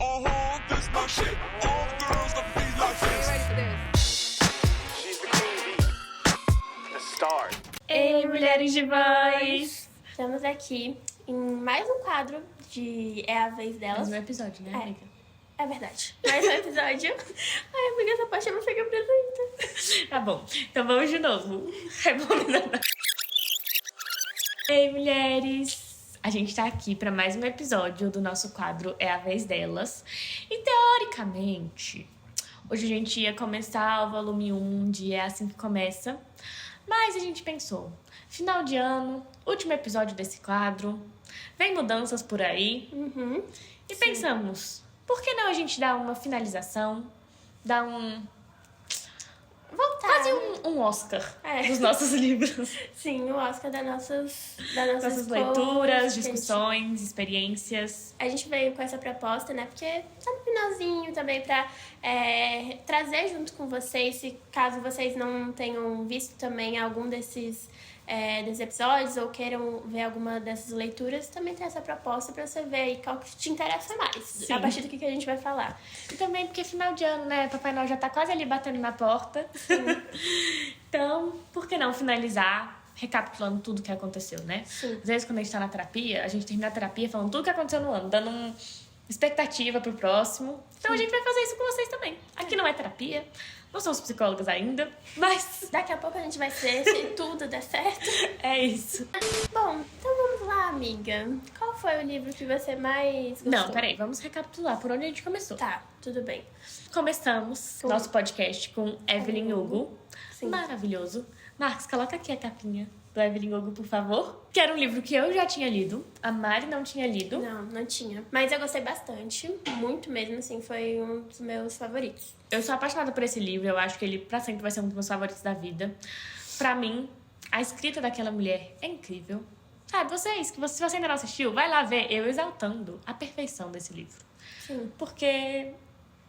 This my shit. All girls love me like this. Ready for this? She's the queen bee, the star. Ei, mulheres de voz! Estamos aqui em mais um quadro de É a Vez Delas. Mais um episódio, né, amiga? É verdade. Mais um episódio. Ai, amiga, essa parte eu não sei que apresenta. Tá bom, então vamos de novo. Rebobinando. Ei, mulheres! A gente tá aqui pra mais um episódio do nosso quadro É a Vez Delas. E, teoricamente, hoje a gente ia começar o volume 1 de É Assim Que Começa. Mas a gente pensou, final de ano, último episódio desse quadro, vem mudanças por aí. E pensamos, por que não a gente dar uma finalização, dar quase um Oscar dos nossos livros. Sim, o Oscar das nossas Nossas leituras, discussões, experiências. A gente veio com essa proposta, né? Porque tá no finalzinho também pra trazer junto com vocês, se caso vocês não tenham visto também algum desses episódios ou queiram ver alguma dessas leituras, também tem essa proposta pra você ver aí qual que te interessa mais. Sim. A partir do que a gente vai falar. E também porque final de ano, né? Papai Noel já tá quase ali batendo na porta. Então, por que não finalizar recapitulando tudo que aconteceu, né? Sim. Às vezes, quando a gente tá na terapia, a gente termina a terapia falando tudo que aconteceu no ano, dando uma expectativa pro próximo. Então, a gente vai fazer isso com vocês também. Aqui não é terapia, não somos psicólogas ainda, mas Daqui a pouco a gente vai ser, se tudo der certo. é isso. Bom, então vamos lá, amiga. Qual foi o livro que você mais gostou? Não, peraí, vamos recapitular por onde a gente começou. Tá, tudo bem. Começamos nosso podcast com Evelyn Hugo. Sim. Maravilhoso. Marcos, coloca aqui a capinha do Evelyn Hugo, por favor. Que era um livro que eu já tinha lido, a Mari não tinha lido. Não tinha. Mas eu gostei bastante, muito mesmo, assim, foi um dos meus favoritos. Eu sou apaixonada por esse livro, eu acho que ele pra sempre vai ser um dos meus favoritos da vida. Pra mim, a escrita daquela mulher é incrível. Sabe, vocês, se você ainda não assistiu, vai lá ver eu exaltando a perfeição desse livro. Sim. Porque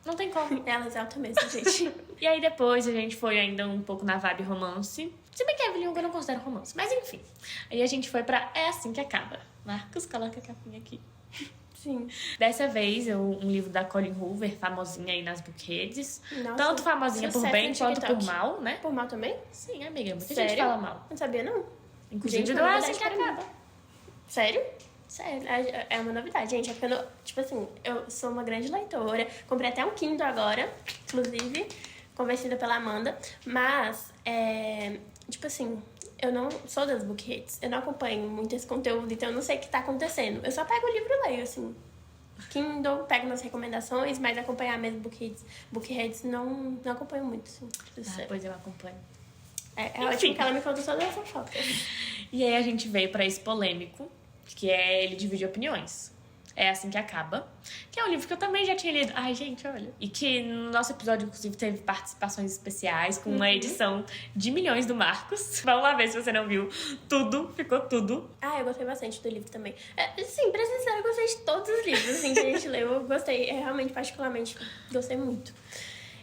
não tem como. Ela exalta mesmo, gente. E aí depois a gente foi ainda um pouco na vibe romance. Se bem que a Evelyn Hugo eu não considero romance, mas enfim. Aí a gente foi pra É Assim Que Acaba. Marcos, coloca a capinha aqui. Sim. Dessa vez, um livro da Colleen Hoover, famosinha aí nas bookheads. Nossa, Tanto famosinha por sucesso bem no quanto TikTok. por mal, né? Por mal também? Sim, amiga, muita Sério? gente fala mal. Não sabia, não. Inclusive Gente, do É novidade Assim Que pra mim. Acaba. Sério? Sério. É uma novidade, gente. É porque eu, tipo assim, eu sou uma grande leitora. Comprei até um Kindle agora, inclusive, convencida pela Amanda. Mas, tipo assim, eu não sou das bookheads. Eu não acompanho muito esse conteúdo, então eu não sei o que tá acontecendo. Eu só pego o livro e leio, assim. Kindle, pego nas recomendações, mas acompanhar mesmo bookheads não acompanho muito, assim. Pois eu acompanho. É Enfim. ótimo que ela me conta todas as fofocas. E aí a gente veio pra esse polêmico, que é Ele Divide Opiniões. É Assim Que Acaba. Que é um livro que eu também já tinha lido. Ai, gente, olha. E que no nosso episódio, inclusive, teve participações especiais com uma edição de milhões do Marcos. Vamos lá ver se você não viu. Tudo, ficou tudo. Ah, eu gostei bastante do livro também. Sim, pra ser sincera, eu gostei de todos os livros assim, que a gente leu. Eu gostei, realmente, particularmente, gostei muito.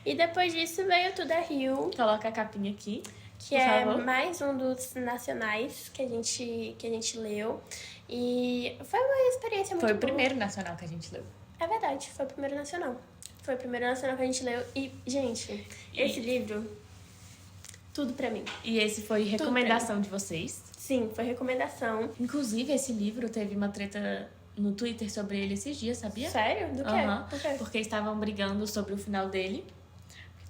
E depois disso veio Tudo é Rio, Coloca a capinha aqui. que por é favor. mais um dos nacionais que a gente leu. E foi uma experiência muito Foi o boa. primeiro nacional que a gente leu. É verdade, foi o primeiro nacional. Foi o primeiro nacional que a gente leu. E, gente, esse livro, tudo pra mim. E esse foi recomendação de vocês. Sim, foi recomendação. Inclusive, esse livro teve uma treta no Twitter sobre ele esses dias, sabia? Sério? Do quê? Aham. Por quê? Porque estavam brigando sobre o final dele.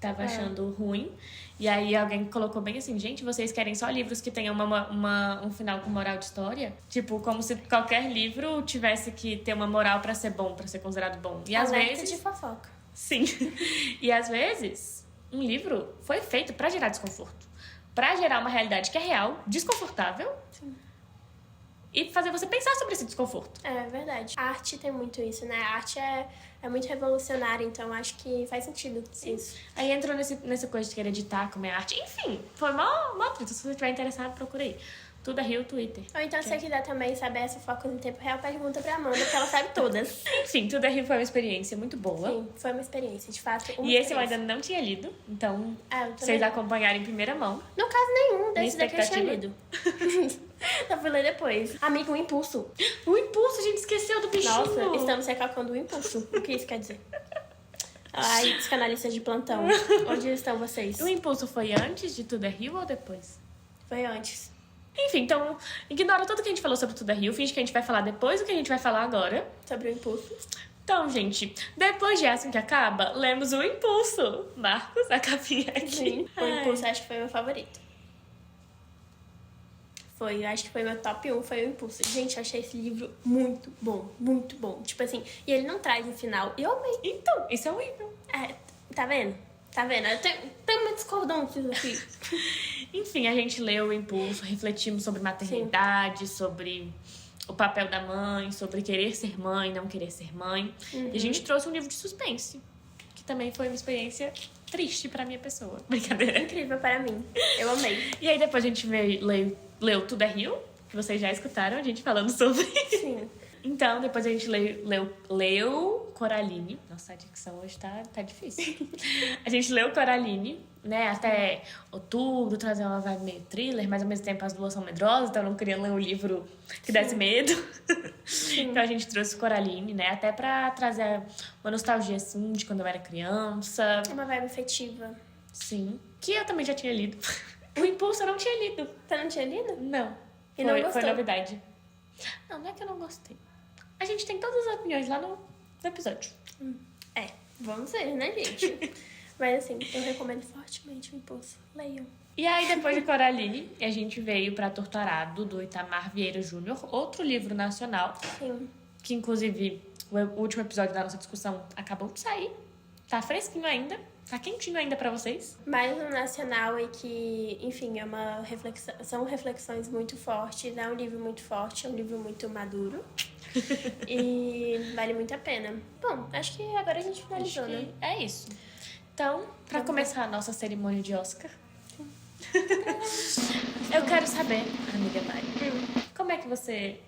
Tava Ah. achando ruim. E aí alguém colocou bem assim, gente, vocês querem só livros que tenham um final com moral de história? Tipo, como se qualquer livro tivesse que ter uma moral pra ser bom, pra ser considerado bom. E às Alerta vezes... de fofoca. Sim. E às vezes, um livro foi feito pra gerar desconforto. Pra gerar uma realidade que é real, desconfortável. Sim. E fazer você pensar sobre esse desconforto. É verdade. A arte tem muito isso, né? A arte é muito revolucionária, então acho que faz sentido isso. Aí entrou nessa coisa de querer editar como é arte. Enfim, foi mó treta. Se você estiver interessado, procura aí. Tudo é Rio, Twitter. Ou então, se você quiser também saber essa fofoca em tempo real, pergunta pra Amanda, que ela sabe todas. Enfim, Tudo é Rio foi uma experiência muito boa. Sim, foi uma experiência, de fato. Uma E esse eu experiência. ainda não tinha lido, então Ah, eu vocês também. acompanharem em primeira mão. No caso, nenhum desses Minha daqui eu tinha expectativa. lido. Eu fui ler depois. Amigo, o impulso. O impulso, a gente esqueceu do bichinho. Nossa, estamos recalcando o impulso. O que isso quer dizer? Ai, psicanalistas de plantão. Onde estão vocês? O impulso foi antes de Tudo é Rio ou depois? Foi antes. Enfim, então, ignora tudo que a gente falou sobre Tudo é Rio. Finge que a gente vai falar depois do que a gente vai falar agora. Sobre o impulso. Então, gente, depois de Assim que Acaba, lemos o Impulso. Marcos, a capinha aqui. Sim, o Ai. impulso acho que foi meu favorito. Foi, eu acho que foi meu top 1, foi o Impulso. Gente, eu achei esse livro muito bom, muito bom. Tipo assim, e ele não traz um final. E eu amei. Então, isso é horrível. É, tá vendo? Tá vendo? Eu tenho uma discordância aqui. Enfim, a gente leu o Impulso, refletimos sobre maternidade, sobre o papel da mãe, sobre querer ser mãe, não querer ser mãe. E a gente trouxe um livro de suspense, que também foi uma experiência triste pra minha pessoa. Brincadeira. Incrível para mim. Eu amei. E aí depois a gente leu Tudo é Rio, que vocês já escutaram a gente falando sobre. Sim. Então, depois a gente leu Coraline. Nossa, a dicção hoje tá difícil. A gente leu Coraline, né? Até outubro, trazer uma vibe meio thriller, mas ao mesmo tempo as duas são medrosas, então eu não queria ler um livro que desse medo. Então a gente trouxe Coraline, né? Até pra trazer uma nostalgia, assim, de quando eu era criança. Uma vibe afetiva. Sim. Que eu também já tinha lido. O Impulso eu não tinha lido. Você não tinha lido? Não. E não Foi gostou? novidade. Não é que eu não gostei. A gente tem todas as opiniões lá no episódio. É, vamos ver, né, gente? Mas assim, eu recomendo fortemente o Impulso. Leiam. E aí, depois de Coraline, a gente veio pra Torturado, do Itamar Vieira Júnior, outro livro nacional, Sim. que inclusive o último episódio da nossa discussão acabou de sair. Tá fresquinho ainda, tá quentinho ainda pra vocês. Mais um nacional e que, enfim, é uma reflexão, são reflexões muito fortes, é um livro muito forte, é um livro muito maduro. E vale muito a pena. Bom, acho que agora a gente finalizou, Acho né? que é isso. Então, pra começar a nossa cerimônia de Oscar, eu quero saber, amiga Mari, como é que você...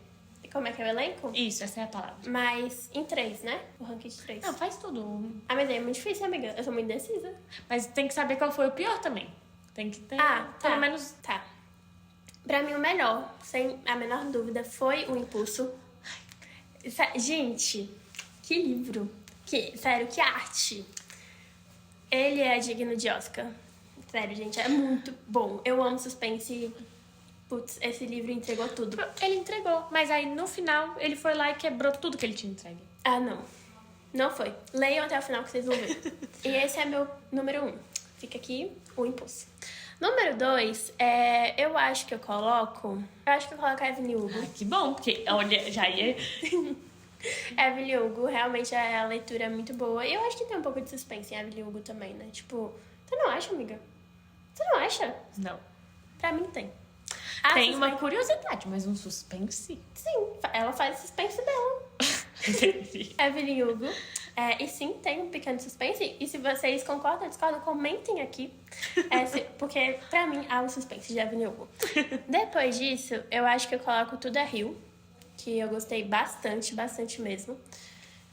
Como é que é o elenco? Isso, essa é a palavra. Mas em 3, né? O ranking de 3. Não, faz tudo. Ah, mas é muito difícil, amiga. Eu sou muito indecisa. Mas tem que saber qual foi o pior também. Tem que ter, Ah, tá. pelo menos... Tá. Pra mim, o melhor, sem a menor dúvida, foi o Impulso. Gente, que livro. Sério, que arte. Ele é digno de Oscar. Sério, gente, é muito bom. Eu amo suspense. Putz, esse livro entregou tudo. Ele entregou, mas aí no final ele foi lá e quebrou tudo que ele tinha entregue. Ah, não. Não foi. Leiam até o final que vocês vão ver. E esse é meu número 1. Fica aqui o Impulso. Número 2, eu acho que eu coloco a Evelyn Hugo. Ah, que bom, porque olha, já ia... Evelyn Hugo, realmente a leitura é muito boa. E eu acho que tem um pouco de suspense em Evelyn Hugo também, né? Tipo, você não acha, amiga? Você não acha? Não. Pra mim tem. Tem uma curiosidade, mas um suspense? Sim, ela faz suspense dela. Entendi. Evelyn Hugo. E sim, tem um pequeno suspense. E se vocês concordam ou discordam, comentem aqui. Porque pra mim há um suspense de Evelyn Hugo. Depois disso, eu acho que eu coloco Tudo é Rio, que eu gostei bastante, bastante mesmo.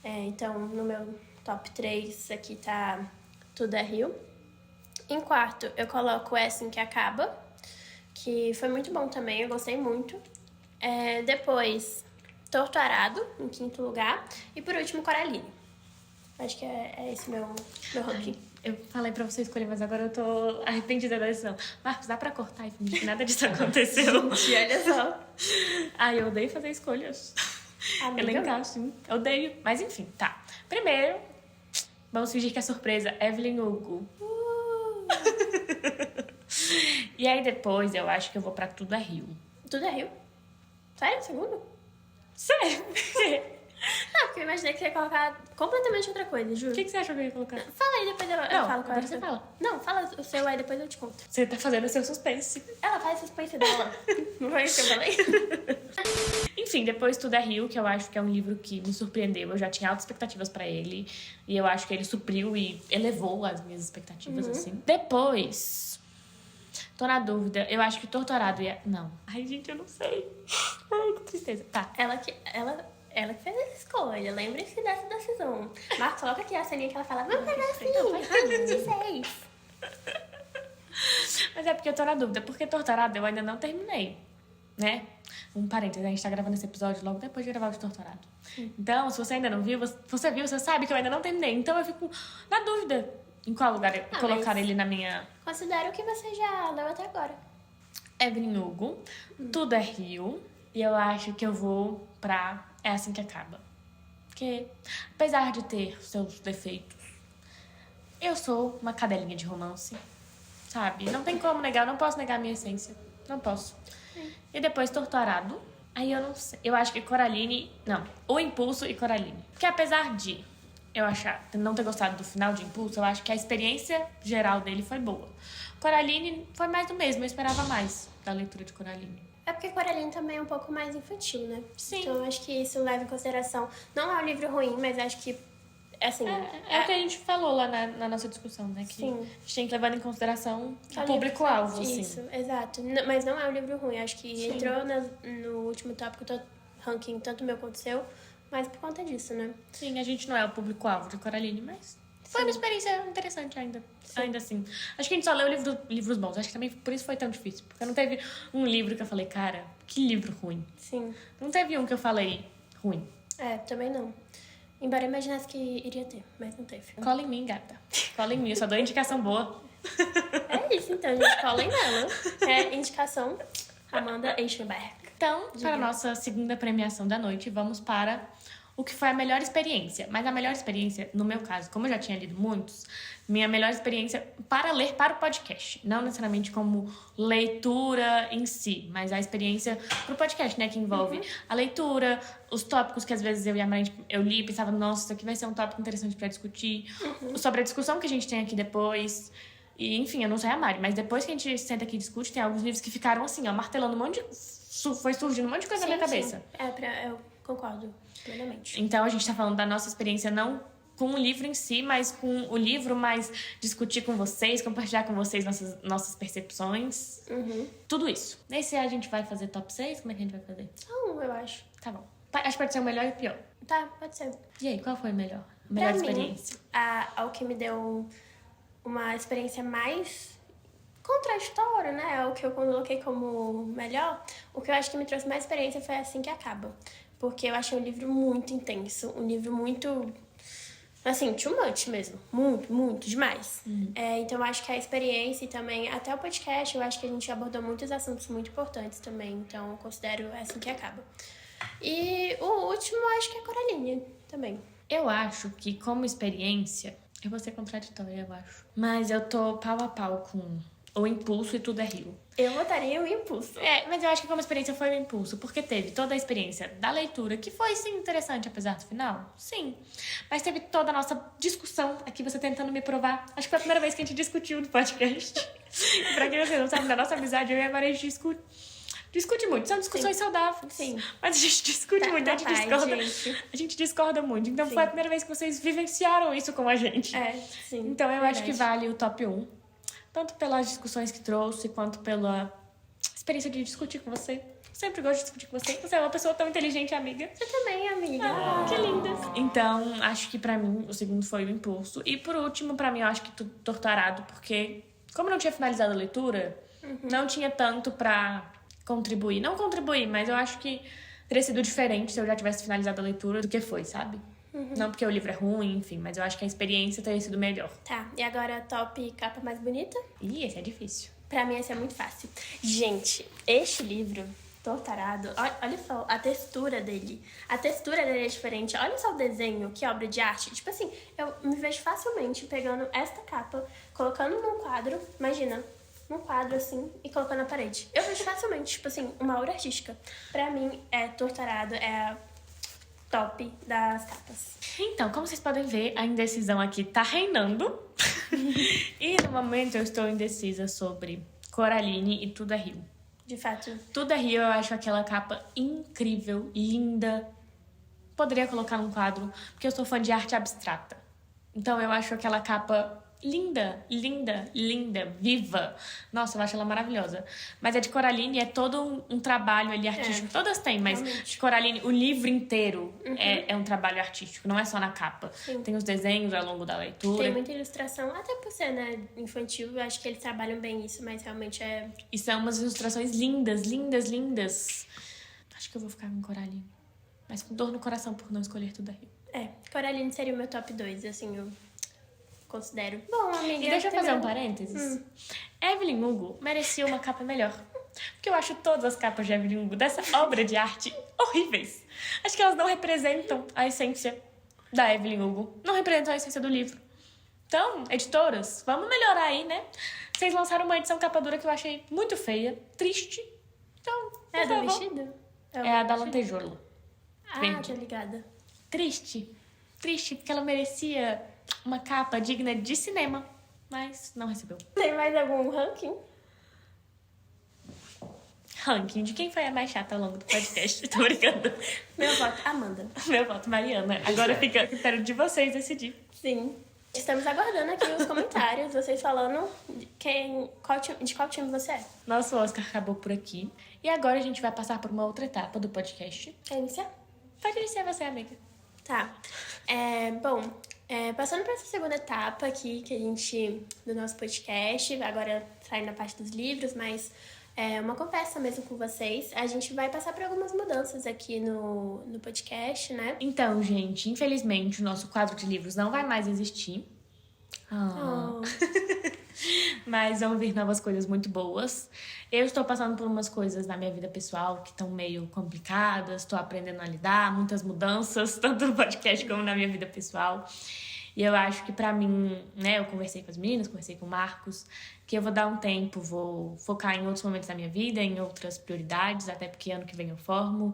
Então, no meu top 3 aqui tá Tudo é Rio. Em quarto, eu coloco É Assim que Acaba, que foi muito bom também, eu gostei muito. Depois, Torturado, em quinto lugar. E por último, Coraline. Acho que é esse meu ranking. Eu falei pra você escolher, mas agora eu tô arrependida da decisão. Marcos, dá pra cortar e fingir que nada disso aconteceu? Gente, olha só. Ai, eu odeio fazer escolhas. Amiga. Elencar, assim. Eu odeio. Mas enfim, tá. Primeiro, vamos fingir que é surpresa. Evelyn Hugo. E aí depois, eu acho que eu vou pra Tudo é Rio. Tudo é Rio? Sério? Segundo? Sério? Não, porque eu imaginei que você ia colocar completamente outra coisa, juro. O que você achou que eu ia colocar? Fala aí, depois eu Não, falo qual agora é. você fala. Não, fala o seu aí, depois eu te conto. Você tá fazendo o seu suspense. Ela faz suspense dela. Não foi isso que eu falei? Enfim, depois Tudo é Rio, que eu acho que é um livro que me surpreendeu. Eu já tinha altas expectativas pra ele. E eu acho que ele supriu e elevou as minhas expectativas, assim. Depois... Tô na dúvida. Eu acho que Torturado ia... Não. Ai, gente, eu não sei. Ai, que tristeza. Tá. Ela que fez essa escolha. Lembre-se dessa decisão. Marcos, coloca aqui a ceninha que ela fala, vamos fazer assim, Então, vai. 26. Mas é porque eu tô na dúvida. Porque Torturado eu ainda não terminei, né? Um parênteses, a gente tá gravando esse episódio logo depois de gravar o de Torturado. Então, se você ainda não viu, você viu, você sabe que eu ainda não terminei. Então, eu fico na dúvida em qual lugar eu colocar ele na minha... Considera o que você já leu até agora. Evelyn Hugo, Tudo é Rio. E eu acho que eu vou pra É Assim Que Acaba. Porque, apesar de ter seus defeitos, eu sou uma cadelinha de romance, sabe? Não tem como negar, eu não posso negar a minha essência. Não posso. E depois Torturado. Aí eu não sei. Eu acho que Coraline... Não, O Impulso e Coraline. Porque apesar de eu não ter gostado do final de Impulso, eu acho que a experiência geral dele foi boa. Coraline foi mais do mesmo, eu esperava mais da leitura de Coraline. É porque Coraline também é um pouco mais infantil, né? Sim. Então eu acho que isso leva em consideração. Não é um livro ruim, mas acho que, assim... É o que a gente falou lá na nossa discussão, né? Que Sim. a gente tem que levar em consideração é o um público-alvo, livro- assim. Isso, exato. Mas não é um livro ruim. Acho que Sim. entrou no último tópico do ranking, tanto meu quanto o seu, mas por conta disso, né? Sim, a gente não é o público-alvo de Coraline, mas foi uma experiência interessante ainda. Ainda assim. Acho que a gente só leu livros bons. Acho que também por isso foi tão difícil. Porque não teve um livro que eu falei, cara, que livro ruim. Sim. Não teve um que eu falei ruim. É, também não. Embora eu imaginasse que iria ter, mas não teve. Cola em mim, gata. Cola em mim, eu só dou indicação boa. É isso, então, gente. Colhem nela. É indicação Amanda Eichenberg. Então, para a nossa segunda premiação da noite, vamos para o que foi a melhor experiência. Mas a melhor experiência, no meu caso, como eu já tinha lido muitos, minha melhor experiência para ler para o podcast. Não necessariamente como leitura em si, mas a experiência para o podcast, né? Que envolve a leitura, os tópicos que às vezes eu e a Mari, eu li e pensava, nossa, isso aqui vai ser um tópico interessante para discutir. Sobre a discussão que a gente tem aqui depois. E, enfim, eu não sei a Mari, mas depois que a gente senta aqui e discute, tem alguns livros que ficaram assim, ó, martelando um monte de... Foi surgindo um monte de coisa na minha cabeça. Sim. Eu concordo plenamente. Então, a gente tá falando da nossa experiência não com o livro em si, mas com o livro, mas discutir com vocês, compartilhar com vocês nossas percepções. Tudo isso. Nesse a gente vai fazer top 6? Como é que a gente vai fazer? Eu acho. Tá bom. Acho que pode ser o melhor e o pior. Tá, pode ser. E aí, qual foi o melhor? A melhor Pra experiência? mim, o que me deu uma experiência mais contraditória, né? O que eu coloquei como melhor. O que eu acho que me trouxe mais experiência foi Assim Que Acaba. Porque eu achei um livro muito intenso. Um livro muito... Assim, too much mesmo. Muito, muito, demais. Então, eu acho que a experiência e também, até o podcast, eu acho que a gente abordou muitos assuntos muito importantes também. Então, eu considero Assim Que Acaba. E o último, eu acho que é Coraline também. Eu acho que, como experiência... Eu vou ser contraditória, eu acho. Mas eu tô pau a pau com O Impulso e Tudo é Rio. Eu votaria o Impulso. Mas eu acho que como experiência foi o Impulso, porque teve toda a experiência da leitura, que foi, sim, interessante, apesar do final. Sim. Mas teve toda a nossa discussão, aqui você tentando me provar. Acho que foi a primeira vez que a gente discutiu no podcast. E pra quem você não sabe, na nossa amizade, eu e a Maria, a gente discute muito. São discussões saudáveis. Sim. Mas a gente discute muito, a gente discorda. A gente discorda muito. Então foi a primeira vez que vocês vivenciaram isso com a gente. Sim. Então eu acho que vale o top 1. Tanto pelas discussões que trouxe, quanto pela experiência de discutir com você. Sempre gosto de discutir com você. Você é uma pessoa tão inteligente, amiga. Você também, amiga. Que linda. Então, acho que pra mim, o segundo foi o Impulso. E por último, pra mim, eu acho que Torturado, porque como eu não tinha finalizado a leitura, não tinha tanto pra contribuir. Não contribuir, mas eu acho que teria sido diferente se eu já tivesse finalizado a leitura do que foi, sabe? Não porque o livro é ruim, enfim, mas eu acho que a experiência teria sido melhor. Tá, e agora top capa mais bonita? Ih, esse é difícil. Pra mim esse é muito fácil. Gente, este livro, Torturado, olha só a textura dele. A textura dele é diferente. Olha só o desenho, que obra de arte. Tipo assim, eu me vejo facilmente pegando esta capa, colocando num quadro, imagina, num quadro assim, e colocando na parede. Eu vejo facilmente, tipo assim, uma obra artística. Pra mim, Torturado é a top das capas. Então, como vocês podem ver, a indecisão aqui tá reinando. E no momento eu estou indecisa sobre Coraline e Tudo é Rio. De fato. Tudo é Rio, eu acho aquela capa incrível, linda. Poderia colocar num quadro, porque eu sou fã de arte abstrata. Então eu acho aquela capa linda, linda, linda, viva. Nossa, eu acho ela maravilhosa. Mas a de Coraline é todo um trabalho ali artístico. Todas têm, mas realmente. de Coraline, o livro inteiro é um trabalho artístico, não é só na capa. Sim. Tem os desenhos ao longo da leitura. Tem muita ilustração, até por ser, né, infantil, eu acho que eles trabalham bem isso, mas realmente é... E são umas ilustrações lindas, lindas, lindas. Acho que eu vou ficar com Coraline. Mas com dor no coração por não escolher tudo aí. Coraline seria o meu top 2, assim, eu considero. Bom, amiga... E deixa eu fazer um terminando- parênteses. Evelyn Hugo merecia uma capa melhor. Porque eu acho todas as capas de Evelyn Hugo, dessa obra de arte, horríveis. Acho que elas não representam a essência da Evelyn Hugo. Não representam a essência do livro. Então, editoras, vamos melhorar aí, né? Vocês lançaram uma edição capa dura que eu achei muito feia, triste. Então, por É do favor. vestido? É a da vestido? lantejoula. Ah, verde. tô ligada. Triste. Triste, porque ela merecia uma capa digna de cinema. Mas não recebeu. Tem mais algum ranking? Ranking de quem foi a mais chata ao longo do podcast. Tô brincando. Meu voto, Amanda. Meu voto, Mariana. Agora fica a critério de vocês decidir. Sim. Estamos aguardando aqui os comentários, vocês falando de qual time você é. Nosso Oscar acabou por aqui. E agora a gente vai passar por uma outra etapa do podcast. Quer iniciar? Pode iniciar você, amiga. Tá. Passando para essa segunda etapa aqui do nosso podcast, agora saindo na parte dos livros, mas uma conversa mesmo com vocês. A gente vai passar por algumas mudanças aqui no podcast, né? Então, gente, infelizmente o nosso quadro de livros não vai mais existir. Oh. Mas vão vir novas coisas muito boas. Eu estou passando por umas coisas na minha vida pessoal que estão meio complicadas. Estou aprendendo a lidar, muitas mudanças, tanto no podcast como na minha vida pessoal. E eu acho que pra mim, né, eu conversei com as meninas, conversei com o Marcos, que eu vou dar um tempo, vou focar em outros momentos da minha vida, em outras prioridades, até porque ano que vem eu formo.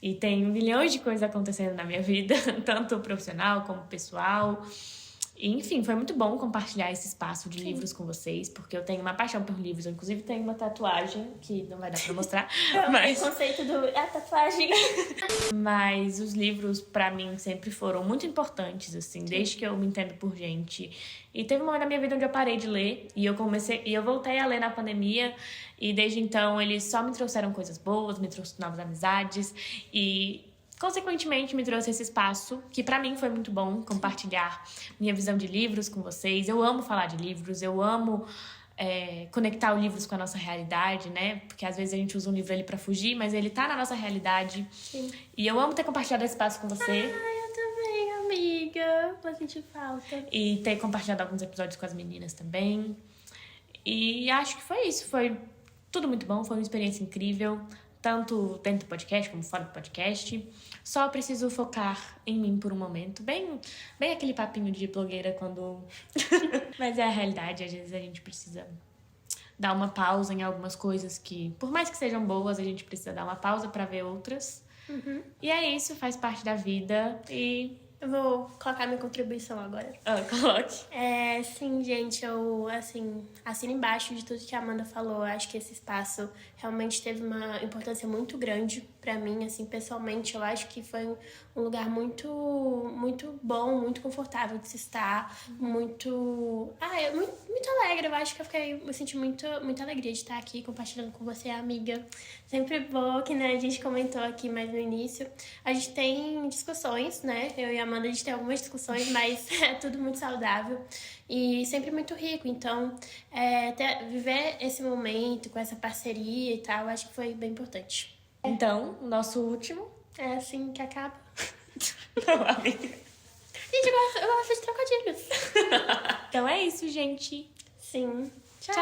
E tem milhões de coisas acontecendo na minha vida, tanto profissional como pessoal. E, enfim, foi muito bom compartilhar esse espaço de livros com vocês, porque eu tenho uma paixão por livros. Eu, inclusive, tenho uma tatuagem, que não vai dar pra mostrar, mas... O conceito a tatuagem. Mas os livros, pra mim, sempre foram muito importantes, assim, desde que eu me entendo por gente. E teve um momento da minha vida onde eu parei de ler, e eu voltei a ler na pandemia, e desde então eles só me trouxeram coisas boas, me trouxeram novas amizades, e consequentemente me trouxe esse espaço, que pra mim foi muito bom compartilhar minha visão de livros com vocês. Eu amo falar de livros, eu amo conectar os livros com a nossa realidade, né? Porque às vezes a gente usa um livro ali pra fugir, mas ele tá na nossa realidade. Sim. E eu amo ter compartilhado esse espaço com você. Ai, eu também, amiga. Vou sentir falta. E ter compartilhado alguns episódios com as meninas também. E acho que foi isso. Foi tudo muito bom, foi uma experiência incrível. Tanto dentro do podcast como fora do podcast. Só preciso focar em mim por um momento. Bem aquele papinho de blogueira quando... Mas é a realidade. Às vezes a gente precisa dar uma pausa em algumas coisas que, por mais que sejam boas, a gente precisa dar uma pausa pra ver outras. E é isso, faz parte da vida. E... Eu vou colocar minha contribuição agora. Coloque. Sim, gente, eu, assino embaixo de tudo que a Amanda falou. Eu acho que esse espaço realmente teve uma importância muito grande pra mim, assim, pessoalmente. Eu acho que foi um lugar muito, muito bom, muito confortável de se estar, muito alegre. Eu acho que eu senti muita alegria de estar aqui compartilhando com você, amiga. Sempre bom, que né, a gente comentou aqui mais no início. A gente tem discussões, né? Eu e a Amanda, a gente tem algumas discussões, mas é tudo muito saudável e sempre muito rico. Então, viver esse momento com essa parceria e tal, acho que foi bem importante. Então, o nosso último... É assim que acaba. Não, amiga. Gente, eu gosto de trocadilhos. Então é isso, gente. Sim. Tchau.